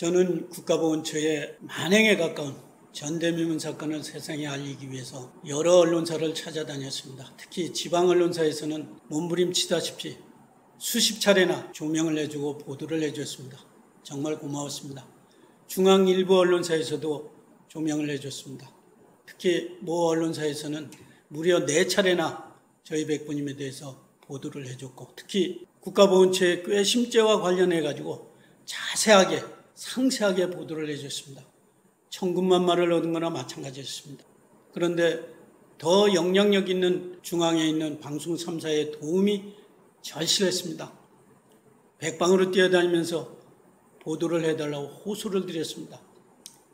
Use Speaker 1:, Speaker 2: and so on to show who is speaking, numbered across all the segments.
Speaker 1: 저는 국가보훈처의 만행에 가까운 전대미문 사건을 세상에 알리기 위해서 여러 언론사를 찾아다녔습니다. 특히 지방 언론사에서는 몸부림치다시피 수십 차례나 조명을 해주고 보도를 해줬습니다. 정말 고마웠습니다. 중앙 일부 언론사에서도 조명을 해줬습니다. 특히 모 언론사에서는 무려 4차례나 저희 백부님에 대해서 보도를 해줬고, 특히 국가보훈처의 꾀심죄와 관련해가지고 자세하게 상세하게 보도를 해줬습니다. 천군만마를 얻은 거나 마찬가지였습니다. 그런데 더 영향력 있는 중앙에 있는 방송 3사의 도움이 절실했습니다. 백방으로 뛰어다니면서 보도를 해달라고 호소를 드렸습니다.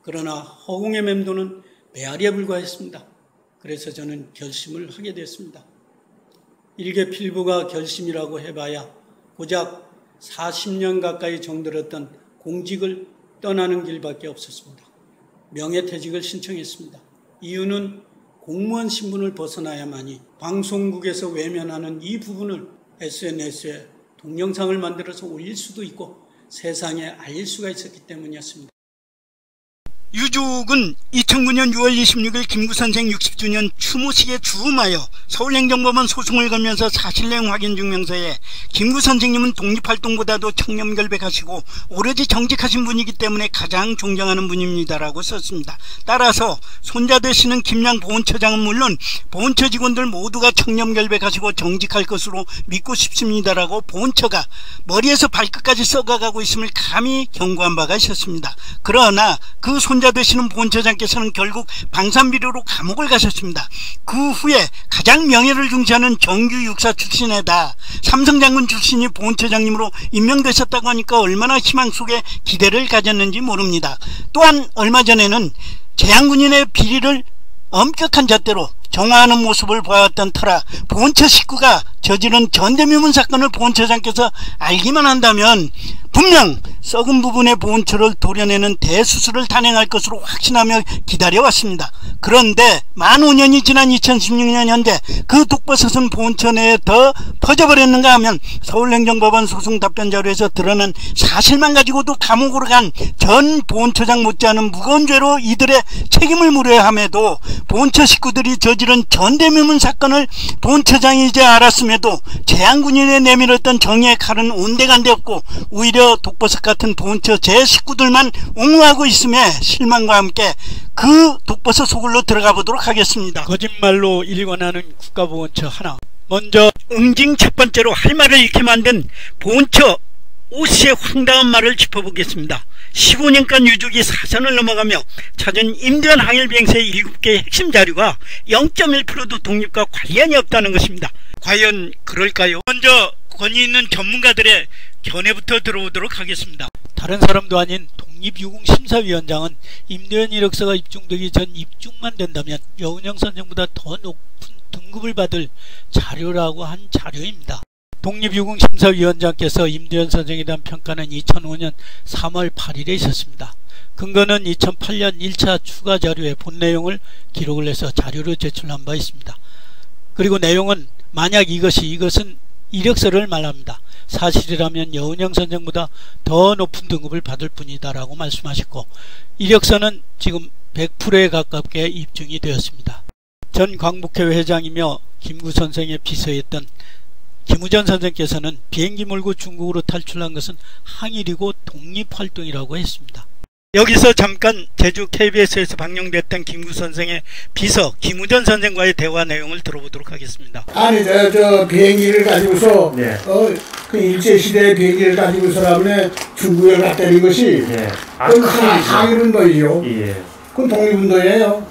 Speaker 1: 그러나 허공의 맴도는 메아리에 불과했습니다. 그래서 저는 결심을 하게 됐습니다. 일개 필부가 결심이라고 해봐야 고작 40년 가까이 정들었던 공직을 떠나는 길밖에 없었습니다. 명예퇴직을 신청했습니다. 이유는 공무원 신분을 벗어나야만이 방송국에서 외면하는 이 부분을 SNS에 동영상을 만들어서 올릴 수도 있고 세상에 알릴 수가 있었기 때문이었습니다.
Speaker 2: 유족은 2009년 6월 26일 김구 선생 60주년 추모식에 주음하여 서울행정법원 소송을 걸면서 사실내용 확인 증명서에 김구 선생님은 독립활동보다도 청렴결백하시고 오로지 정직하신 분이기 때문에 가장 존경하는 분입니다라고 썼습니다. 따라서 손자 되시는 김양 보훈처장은 물론 보훈처 직원들 모두가 청렴결백하시고 정직할 것으로 믿고 싶습니다라고 보훈처가 머리에서 발끝까지 썩어가고 있음을 감히 경고한 바가 있었습니다. 그러나 그 손자 되시는 보훈처장께서는 결국 방산비료로 감옥을 가셨습니다. 그 후에 가장 명예를 중시하는 정규 육사 출신에다 삼성장군 출신이 보훈처장님으로 임명되셨다고 하니까 얼마나 희망 속에 기대를 가졌는지 모릅니다. 또한 얼마 전에는 재향군인의 비리를 엄격한 잣대로 정화하는 모습을 보아왔던 터라 보훈처 식구가 저지른 전대미문 사건을 보훈처장께서 알기만 한다면 분명 썩은 부분의 보훈처를 도려내는 대수술을 단행할 것으로 확신하며 기다려왔습니다. 그런데 만 5년이 지난 2016년 현재 그 독버섯은 보훈처 내에 더 퍼져버렸는가 하면 서울행정법원 소송 답변 자료에서 드러난 사실만 가지고도 감옥으로 간 전 보훈처장 못지않은 무거운 죄로 이들의 책임을 물어야 함에도 보훈처 식구들이 저지른 전대미문 사건을 보훈처장이 이제 알았음에도 재향군인에 내밀었던 정의의 칼은 온데간데 없고 오히려 독버섯 같은 보훈처 제 식구들만 옹호하고 있음에 실망과 함께 그 독버섯 속으로 들어가 보도록 하겠습니다.
Speaker 1: 거짓말로 일관하는 국가보훈처 하나.
Speaker 2: 먼저 응징 첫 번째로 할 말을 잃게 만든 보훈처 오씨의 황당한 말을 짚어보겠습니다. 15년간 유족이 사선을 넘어가며 찾은 임대원 항일 비행사의 7개의 핵심 자료가 0.1%도 독립과 관련이 없다는 것입니다. 과연 그럴까요? 먼저 권위 있는 전문가들의 견해부터 들어보도록 하겠습니다.
Speaker 1: 다른 사람도 아닌 독립유공심사위원장은 임대원 이력서가 입증되기 전 입증만 된다면 여운형 선생보다 더 높은 등급을 받을 자료라고 한 자료입니다. 독립유공심사위원장께서 임대원 선생에 대한 평가는 2005년 3월 8일에 있었습니다. 근거는 2008년 1차 추가 자료의 본 내용을 기록을 해서 자료로 제출한 바 있습니다. 그리고 내용은 만약 이것은 이력서를 말합니다. 사실이라면 여운형 선생보다 더 높은 등급을 받을 뿐이다 라고 말씀하셨고, 이력서는 지금 100%에 가깝게 입증이 되었습니다. 전 광복회 회장이며 김구 선생의 비서였던 김우전 선생께서는 비행기 몰고 중국으로 탈출한 것은 항일이고 독립활동이라고 했습니다.
Speaker 2: 여기서 잠깐 제주 KBS에서 방영됐던 김구 선생의 비서 김우전 선생과의 대화 내용을 들어보도록 하겠습니다.
Speaker 3: 아니 저 비행기를 가지고서 네. 그 일제시대의 비행기를 가지고서라면 중국에 갔다는 것이 네. 그건 항일운동이죠. 예. 그건 독립운동이에요.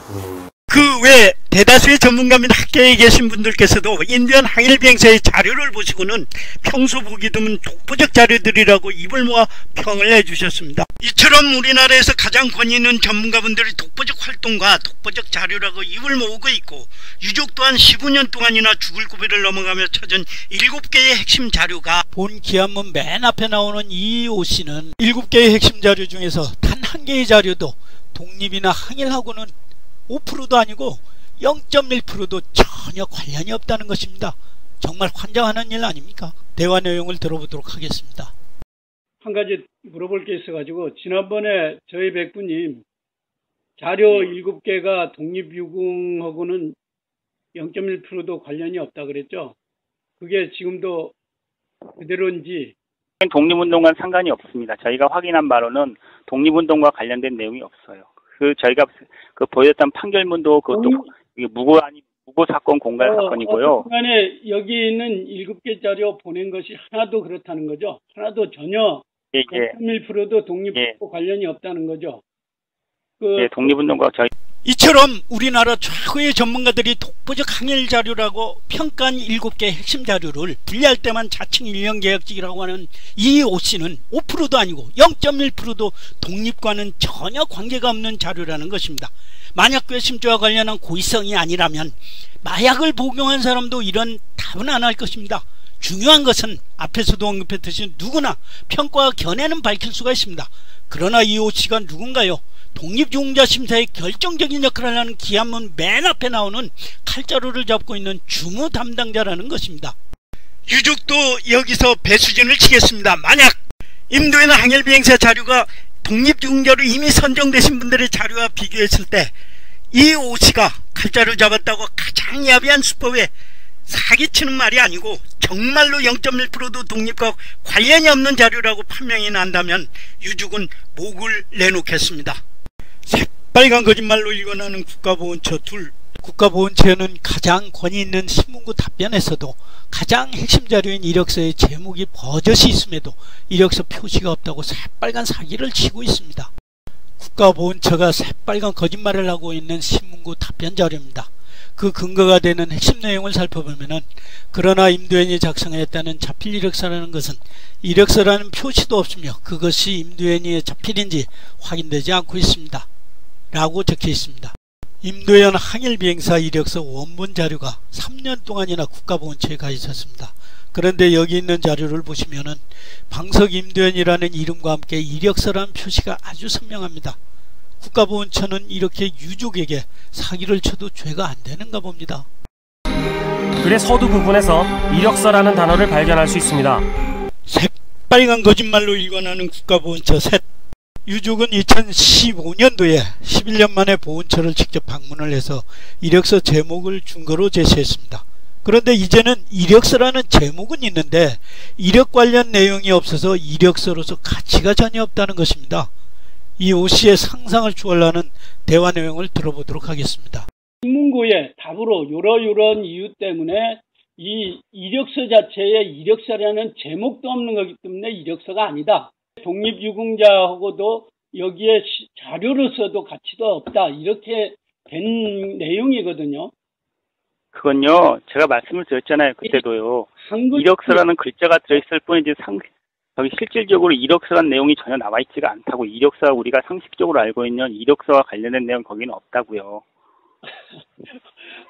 Speaker 2: 그 외 대다수의 전문가 및 학계에 계신 분들께서도 인디언 항일 비행사의 자료를 보시고는 평소 보기 드문 독보적 자료들이라고 입을 모아 평을 해주셨습니다. 이처럼 우리나라에서 가장 권위 있는 전문가분들이 독보적 활동과 독보적 자료라고 입을 모으고 있고, 유족 또한 15년 동안이나 죽을 고비를 넘어가며 찾은 7개의 핵심 자료가
Speaker 1: 본 기한문 맨 앞에 나오는 이 오씨는 7개의 핵심 자료 중에서 단 한 개의 자료도 독립이나 항일하고는 5%도 아니고 0.1%도 전혀 관련이 없다는 것입니다. 정말 환장하는 일 아닙니까? 대화 내용을 들어보도록 하겠습니다.
Speaker 4: 한 가지 물어볼 게 있어가지고, 지난번에 저희 백부님 자료 7개가 독립유공하고는 0.1%도 관련이 없다 그랬죠? 그게 지금도 그대로인지?
Speaker 5: 독립운동과는 상관이 없습니다. 저희가 확인한 바로는 독립운동과 관련된 내용이 없어요. 저희가 보였던 판결문도 그것도 무고 사건 공갈 사건이고요.
Speaker 4: 순간에 여기 있는 7개 자료 보낸 것이 하나도 그렇다는 거죠? 하나도 전혀 0.1%도 독립과 관련이 없다는 거죠?
Speaker 5: 독립운동과 저희
Speaker 2: 이처럼 우리나라 최고의 전문가들이 독보적 항일 자료라고 평가한 7개 핵심 자료를 분리할 때만 자칭 1년 계약직이라고 하는 이 오씨는 5%도 아니고 0.1%도 독립과는 전혀 관계가 없는 자료라는 것입니다. 만약 괘씸죄와 관련한 고의성이 아니라면 마약을 복용한 사람도 이런 답은 안 할 것입니다. 중요한 것은 앞에서도 언급했듯이 누구나 평가와 견해는 밝힐 수가 있습니다. 그러나 이 오씨가 누군가요? 독립유공자 심사에 결정적인 역할을 하는 기한문 맨 앞에 나오는 칼자루를 잡고 있는 주무 담당자라는 것입니다. 유족도 여기서 배수진을 치겠습니다. 만약 임도현 항일비행사 자료가 독립유공자로 이미 선정되신 분들의 자료와 비교했을 때 이 오씨가 칼자루 잡았다고 가장 야비한 수법에 사기치는 말이 아니고 정말로 0.1%도 독립과 관련이 없는 자료라고 판명이 난다면 유족은 목을 내놓겠습니다. 새빨간 거짓말로 일관하는 국가보훈처 둘. 국가보훈처는 가장 권위 있는 신문구 답변에서도 가장 핵심 자료인 이력서의 제목이 버젓이 있음에도 이력서 표시가 없다고 새빨간 사기를 치고 있습니다. 국가보훈처가 새빨간 거짓말을 하고 있는 신문구 답변 자료입니다. 그 근거가 되는 핵심 내용을 살펴보면은 그러나 임도현이 작성했다는 자필 이력서라는 것은 이력서라는 표시도 없으며 그것이 임도현이의 자필인지 확인되지 않고 있습니다. 라고 적혀 있습니다. 임도현 항일비행사 이력서 원본 자료가 3년 동안이나 국가보훈처에 가 있었습니다. 그런데 여기 있는 자료를 보시면은 방석 임도현이라는 이름과 함께 이력서라는 표시가 아주 선명합니다. 국가보훈처는 이렇게 유족에게 사기를 쳐도 죄가 안 되는가 봅니다.
Speaker 6: 글의 서두 부분에서 이력서라는 단어를 발견할 수 있습니다.
Speaker 2: 새빨간 거짓말로 일관하는 국가보훈처 셋. 유족은 2015년도에 11년 만에 보훈처를 직접 방문을 해서 이력서 제목을 증거로 제시했습니다. 그런데 이제는 이력서라는 제목은 있는데 이력 관련 내용이 없어서 이력서로서 가치가 전혀 없다는 것입니다. 이 오씨의 상상을 추월하는 대화 내용을 들어보도록 하겠습니다.
Speaker 4: 신문고의 답으로 이런 이유 때문에 이 이력서 자체에 이력서라는 제목도 없는 거기 때문에 이력서가 아니다. 독립유공자하고도 여기에 자료로서도 가치가 없다. 이렇게 된 내용이거든요.
Speaker 5: 그건요, 제가 말씀을 드렸잖아요. 그때도요. 이력서라는 글자가 들어있을 뿐이지 실질적으로 이력서라는 내용이 전혀 나와 있지가 않다고. 이력서가 우리가 상식적으로 알고 있는 이력서와 관련된 내용 거기는 없다고요.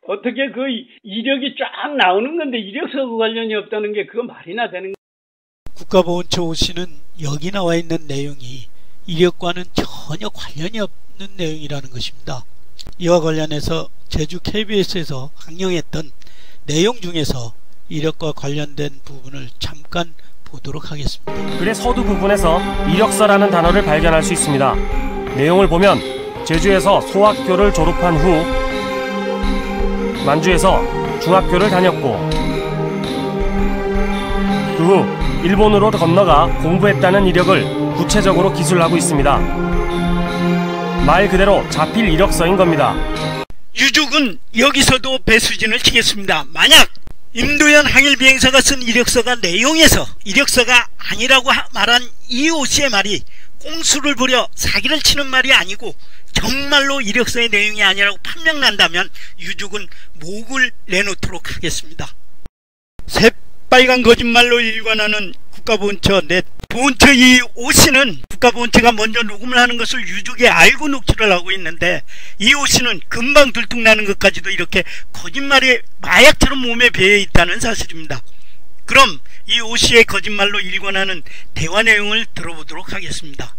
Speaker 4: 어떻게 그 이력이 쫙 나오는 건데 이력서와 관련이 없다는 게 그거 말이나 되는 거예요.
Speaker 2: 국가보훈처 오씨는 여기 나와 있는 내용이 이력과는 전혀 관련이 없는 내용이라는 것입니다. 이와 관련해서 제주 KBS에서 방영했던 내용 중에서 이력과 관련된 부분을 잠깐 보도록 하겠습니다.
Speaker 6: 글의 서두 부분에서 이력서라는 단어를 발견할 수 있습니다. 내용을 보면 제주에서 소학교를 졸업한 후 만주에서 중학교를 다녔고 그 후 일본으로 건너가 공부했다는 이력을 구체적으로 기술하고 있습니다. 말 그대로 자필 이력서인 겁니다.
Speaker 2: 유족은 여기서도 배수진을 치겠습니다. 만약 임도현 항일비행사가 쓴 이력서가 내용에서 이력서가 아니라고 말한 이 오씨의 말이 꼼수를 부려 사기를 치는 말이 아니고 정말로 이력서의 내용이 아니라고 판명난다면 유족은 목을 내놓도록 하겠습니다. 새빨간 거짓말로 일관하는 국가보훈처 넷. 보훈처 이 오씨는 국가보훈처가 먼저 녹음을 하는 것을 유족이 알고 녹취를 하고 있는데 이 오씨는 금방 들통나는 것까지도 이렇게 거짓말이 마약처럼 몸에 배어 있다는 사실입니다. 그럼 이 오씨의 거짓말로 일관하는 대화 내용을 들어보도록 하겠습니다.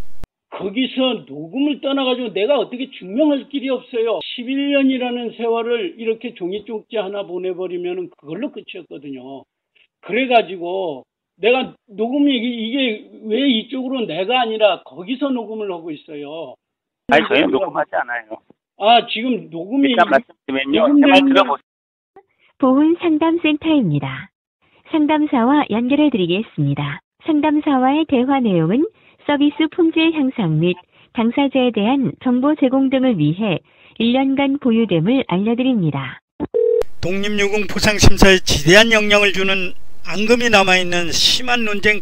Speaker 4: 거기서 녹음을 떠나가지고 내가 어떻게 증명할 길이 없어요. 11년이라는 세월을 이렇게 종이 쪽지 하나 보내버리면 그걸로 끝이었거든요. 그래가지고 내가 녹음이 이게 왜 이쪽으로 내가 아니라 거기서 녹음을 하고 있어요.
Speaker 5: 아니, 저희는 녹음하지 않아요.
Speaker 4: 아, 지금 녹음이.
Speaker 5: 일단 말씀드리면요. 제 말 들어보세요.
Speaker 7: 보훈상담센터입니다. 상담사와 연결해 드리겠습니다. 상담사와의 대화 내용은 서비스 품질 향상 및 당사자에 대한 정보 제공 등을 위해 1년간 보유됨을 알려드립니다.
Speaker 2: 독립유공 보상심사에 지대한 영향을 주는 앙금이 남아있는 심한 논쟁 5.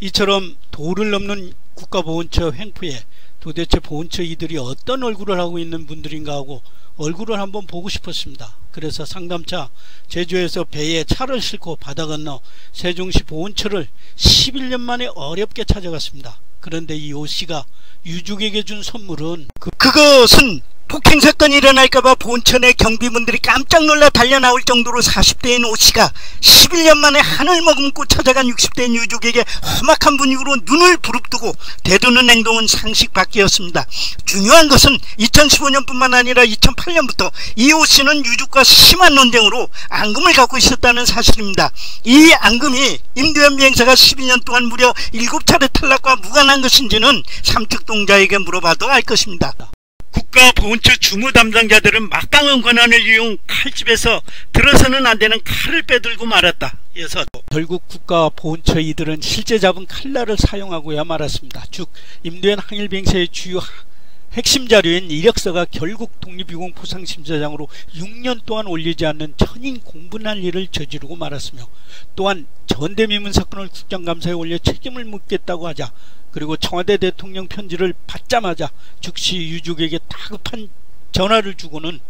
Speaker 2: 이처럼 도를 넘는 국가보훈처 횡포에 도대체 보훈처 이들이 어떤 얼굴을 하고 있는 분들인가 하고 얼굴을 한번 보고 싶었습니다. 그래서 상담차 제주에서 배에 차를 싣고 바다 건너 세종시 보훈처를 11년 만에 어렵게 찾아갔습니다. 그런데 이 오씨가 유족에게 준 선물은
Speaker 3: 그것은 폭행사건이 일어날까봐 보훈처 내 경비분들이 깜짝 놀라 달려나올 정도로 40대인 오씨가 11년 만에 한을 머금고 찾아간 60대인 유족에게 험악한 분위기로 눈을 부릅뜨고 대두는 행동은 상식 밖이었습니다. 중요한 것은 2015년뿐만 아니라 2008년부터 이 오씨는 유족과 심한 논쟁으로 앙금을 갖고 있었다는 사실입니다. 이 앙금이 임두현 비행사가 12년 동안 무려 7차례 탈락과 무관한 것인지는 삼특동자에게 물어봐도 알 것입니다. 국가보훈처 주무 담당자들은 막강한 권한을 이용 칼집에서 들어서는 안 되는 칼을 빼들고 말았다. 그래서
Speaker 1: 결국 국가보훈처 이들은 실제 잡은 칼날을 사용하고야 말았습니다. 즉 임두현 항일비행사의 주요 핵심 자료인 이력서가 결국 독립유공 보상심사장으로 6년 동안 올리지 않는 천인 공분할 일을 저지르고 말았으며, 또한 전대미문 사건을 국정감사에 올려 책임을 묻겠다고 하자, 그리고 청와대 대통령 편지를 받자마자 즉시 유족에게 다급한 전화를 주고는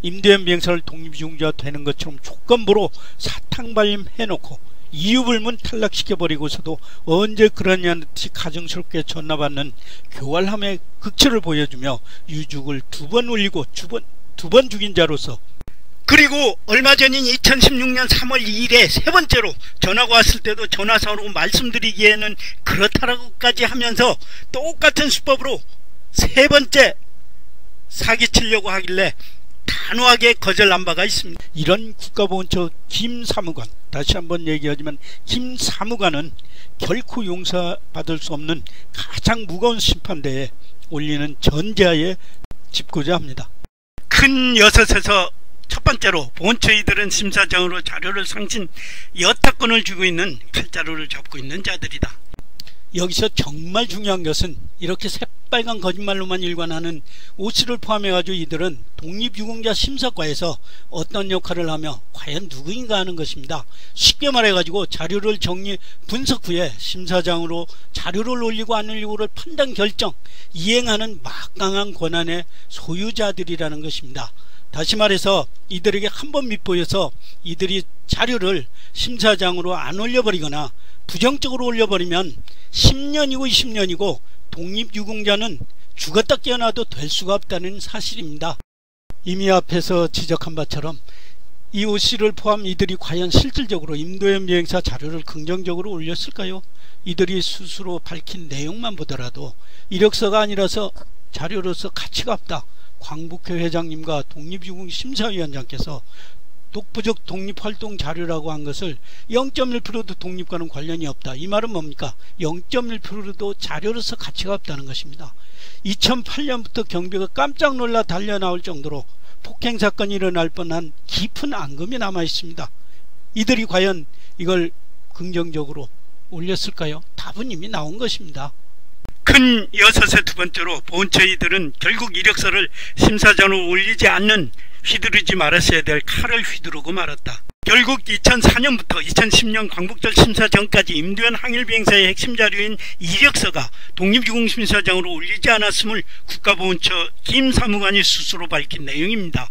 Speaker 1: 임두현 비행사를 독립유공자 되는 것처럼 조건부로 사탕 발림해놓고 이유불문 탈락시켜버리고서도 언제 그러냐는 듯이 가정스럽게 전화받는 교활함의 극치를 보여주며 유족을 2번 울리고 두 번 죽인 자로서,
Speaker 2: 그리고 얼마 전인 2016년 3월 2일에 세 번째로 전화가 왔을 때도 전화상으로 말씀드리기에는 그렇다라고까지 하면서 똑같은 수법으로 세 번째 사기치려고 하길래 단호하게 거절한 바가 있습니다.
Speaker 1: 이런 국가보훈처 김 사무관, 다시 한번 얘기하지만 김 사무관은 결코 용서받을 수 없는 가장 무거운 심판대에 올리는 전제하에 짚고자 합니다.
Speaker 2: 큰 여섯에서 첫 번째로 보훈처 이들은 심사장으로 자료를 상신 여타권을 쥐고 있는 칼자루를 잡고 있는 자들이다.
Speaker 1: 여기서 정말 중요한 것은 이렇게 새빨간 거짓말로만 일관하는 오씨를 포함해가지고 이들은 독립유공자 심사과에서 어떤 역할을 하며 과연 누구인가 하는 것입니다. 쉽게 말해가지고 자료를 정리 분석 후에 심사장으로 자료를 올리고 안 올리고를 판단 결정 이행하는 막강한 권한의 소유자들이라는 것입니다. 다시 말해서 이들에게 한번 밉보여서 이들이 자료를 심사장으로 안 올려버리거나 부정적으로 올려버리면 10년이고 20년이고 독립유공자는 죽었다 깨어나도 될 수가 없다는 사실입니다. 이미 앞에서 지적한 바처럼 이 오씨를 포함 이들이 과연 실질적으로 임두현 비행사 자료를 긍정적으로 올렸을까요? 이들이 스스로 밝힌 내용만 보더라도 이력서가 아니라서 자료로서 가치가 없다. 광북회 회장님과 독립유공 심사위원장께서 독부적 독립활동 자료라고 한 것을 0.1%도 독립과는 관련이 없다. 이 말은 뭡니까? 0.1%도 자료로서 가치가 없다는 것입니다. 2008년부터 경비가 깜짝 놀라 달려나올 정도로 폭행사건이 일어날 뻔한 깊은 앙금이 남아 있습니다. 이들이 과연 이걸 긍정적으로 올렸을까요? 답은 이미 나온 것입니다.
Speaker 2: 큰 여섯의 두 번째로 보훈처 이들은 결국 이력서를 심사장으로 올리지 않는 휘두르지 말았어야 될 칼을 휘두르고 말았다. 결국 2004년부터 2010년 광복절 심사 전까지 임두현 항일비행사의 핵심 자료인 이력서가 독립유공심사장으로 올리지 않았음을 국가보훈처 김 사무관이 스스로 밝힌 내용입니다.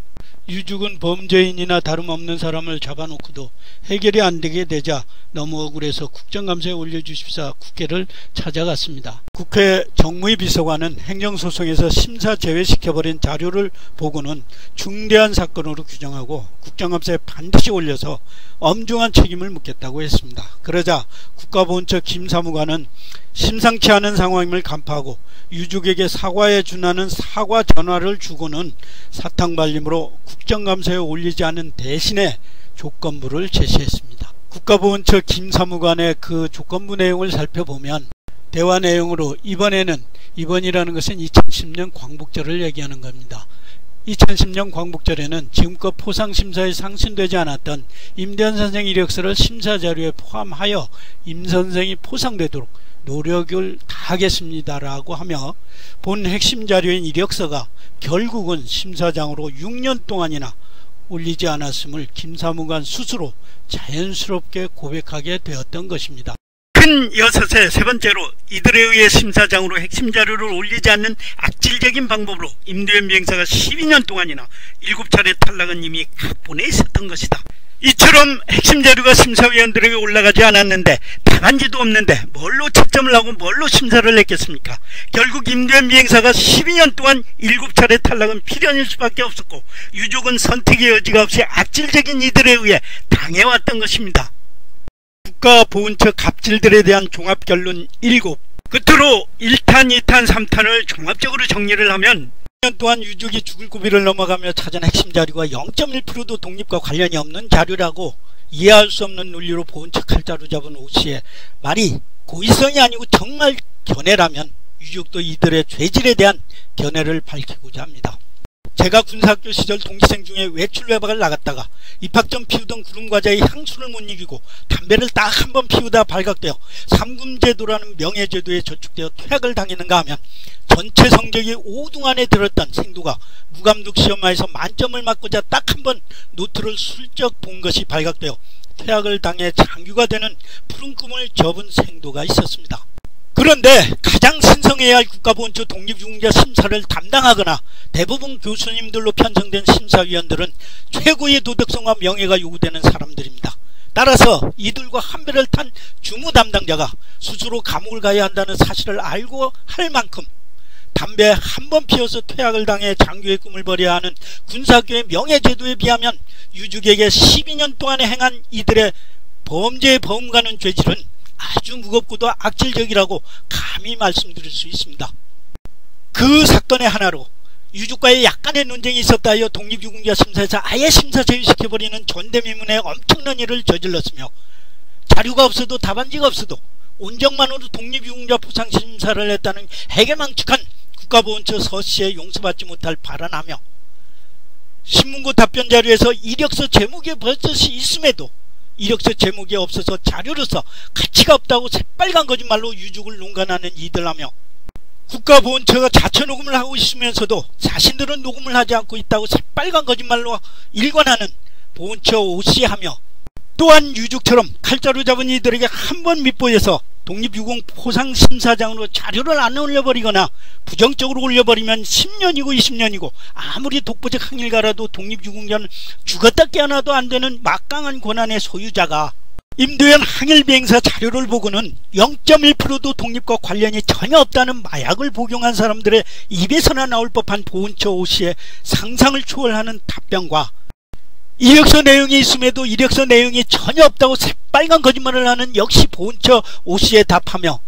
Speaker 1: 유족은 범죄인이나 다름없는 사람을 잡아놓고도 해결이 안되게 되자 너무 억울해서 국정감사에 올려주십사 국회를 찾아갔습니다. 국회 정무위 비서관은 행정소송에서 심사 제외시켜버린 자료를 보고는 중대한 사건으로 규정하고 국정감사에 반드시 올려서 엄중한 책임을 묻겠다고 했습니다. 그러자 국가보훈처 김 사무관은 심상치 않은 상황임을 간파하고 유족에게 사과에 준하는 사과 전화를 주고는 사탕발림으로 국정감사에 올리지 않은 대신에 조건부를 제시했습니다. 국가보훈처 김사무관의 그 조건부 내용을 살펴보면 대화 내용으로 이번이라는 것은 2010년 광복절을 얘기하는 겁니다. 2010년 광복절에는 지금껏 포상심사에 상신되지 않았던 임대현 선생 이력서를 심사자료에 포함하여 임 선생이 포상되도록 노력을 다하겠습니다라고 하며 본 핵심 자료인 이력서가 결국은 심사장으로 6년 동안이나 올리지 않았음을 김사무관 스스로 자연스럽게 고백하게 되었던 것입니다.
Speaker 2: 큰 여섯에 세 번째로 이들에 의해 심사장으로 핵심 자료를 올리지 않는 악질적인 방법으로 임대현 비행사가 12년 동안이나 7차례 탈락은 이미 각본에 있었던 것이다. 이처럼 핵심 자료가 심사위원들에게 올라가지 않았는데 답안지도 없는데 뭘로 채점을 하고 뭘로 심사를 했겠습니까? 결국 임대현 비행사가 12년 동안 7차례 탈락은 필연일 수밖에 없었고 유족은 선택의 여지가 없이 악질적인 이들에 의해 당해왔던 것입니다. 국가보훈처 갑질들에 대한 종합결론 7. 끝으로 1탄, 2탄, 3탄을 종합적으로 정리를 하면 1년 동안 유족이 죽을 고비를 넘어가며 찾은 핵심 자료가 0.1%도 독립과 관련이 없는 자료라고 이해할 수 없는 논리로 보훈처 칼자루 잡은 오씨의 말이 고의성이 아니고 정말 견해라면 유족도 이들의 죄질에 대한 견해를 밝히고자 합니다. 제가 군사학교 시절 동기생 중에 외출 외박을 나갔다가 입학 전 피우던 구름과자의 향수를 못 이기고 담배를 딱 한 번 피우다 발각되어 삼금제도라는 명예제도에 저축되어 퇴학을 당했는가 하면 전체 성적이 5등 안에 들었던 생도가 무감독 시험화에서 만점을 맞고자 딱 한 번 노트를 슬쩍 본 것이 발각되어 퇴학을 당해 장교가 되는 푸른 꿈을 접은 생도가 있었습니다. 그런데 가장 신성해야 할 국가보훈처 독립유공자 심사를 담당하거나 대부분 교수님들로 편성된 심사위원들은 최고의 도덕성과 명예가 요구되는 사람들입니다. 따라서 이들과 한 배를 탄 주무 담당자가 스스로 감옥을 가야 한다는 사실을 알고 할 만큼 담배 한 번 피워서 퇴학을 당해 장교의 꿈을 버려야 하는 군사학교의 명예제도에 비하면 유족에게 12년 동안에 행한 이들의 범죄에 버금가는 죄질은 아주 무겁고도 악질적이라고 감히 말씀드릴 수 있습니다. 그 사건의 하나로 유족과의 약간의 논쟁이 있었다 하여 독립유공자 심사에서 아예 심사 제외시켜버리는 전대미문의 엄청난 일을 저질렀으며 자료가 없어도 답안지가 없어도 온정만으로 독립유공자 포상심사를 했다는 해괴망측한 국가보훈처 서씨에 용서받지 못할 발언하며 신문고 답변 자료에서 이력서 제목에 버젓이 있음에도 이력서 제목이 없어서 자료로서 가치가 없다고 새빨간 거짓말로 유족을 농간하는 이들하며 국가보훈처가 자체 녹음을 하고 있으면서도 자신들은 녹음을 하지 않고 있다고 새빨간 거짓말로 일관하는 보훈처 오씨하며 또한 유족처럼 칼자루 잡은 이들에게 한 번 밑보여서 독립유공 포상심사장으로 자료를 안 올려버리거나 부정적으로 올려버리면 10년이고 20년이고 아무리 독보적 항일가라도 독립유공자는 죽었다 깨어나도 안 되는 막강한 권한의 소유자가 임대현 항일비행사 자료를 보고는 0.1%도 독립과 관련이 전혀 없다는 마약을 복용한 사람들의 입에서나 나올 법한 보훈처 오씨의 상상을 초월하는 답변과 이력서 내용이 있음에도 이력서 내용이 전혀 없다고 새빨간 거짓말을 하는 역시 보훈처 오씨에 답하며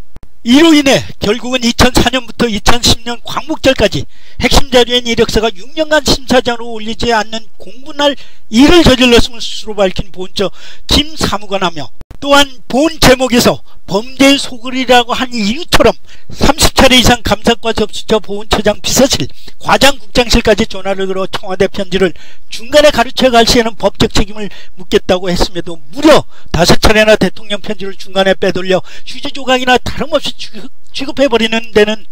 Speaker 2: 이로 인해 결국은 2004년부터 2010년 광복절까지 핵심 자료인 이력서가 6년간 심사장으로 올리지 않는 공분할 일을 저질렀음을 스스로 밝힌 보훈처 김사무관하며 또한 본 제목에서 범죄의 소굴이라고 한 이유처럼 30차례 이상 감사과 접수처 보훈처장 비서실, 과장국장실까지 전화를 걸어 청와대 편지를 중간에 가르쳐 갈 시에는 법적 책임을 묻겠다고 했음에도 무려 5차례나 대통령 편지를 중간에 빼돌려 휴지 조각이나 다름없이 취급해버리는 데는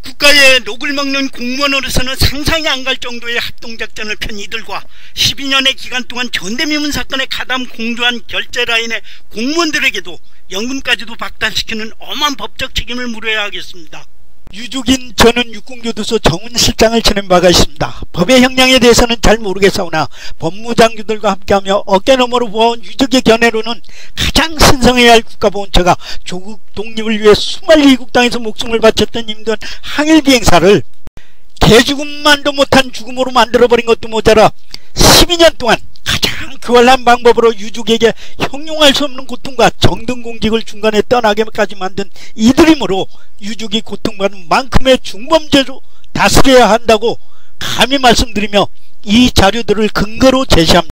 Speaker 2: 국가의 녹을 먹는 공무원으로서는 상상이 안 갈 정도의 합동작전을 편 이들과 12년의 기간 동안 전대미문 사건에 가담 공조한 결제 라인의 공무원들에게도 연금까지도 박탈시키는 엄한 법적 책임을 물어야 하겠습니다. 유족인 저는 육군교도소 정훈실장을 지낸 바가 있습니다. 법의 형량에 대해서는 잘 모르겠사오나 법무장교들과 함께하며 어깨 너머로 보아온 유족의 견해로는 가장 신성해야 할 국가보훈처가 조국 독립을 위해 수말리 이국 땅에서 목숨을 바쳤던 임대현 항일비행사를 개죽음만도 못한 죽음으로 만들어버린 것도 모자라 12년 동안 가장 교활한 방법으로 유족에게 형용할 수 없는 고통과 정등공직을 중간에 떠나게까지 만든 이들이므로 유족이 고통받는 만큼의 중범죄로 다스려야 한다고 감히 말씀드리며 이 자료들을 근거로 제시합니다.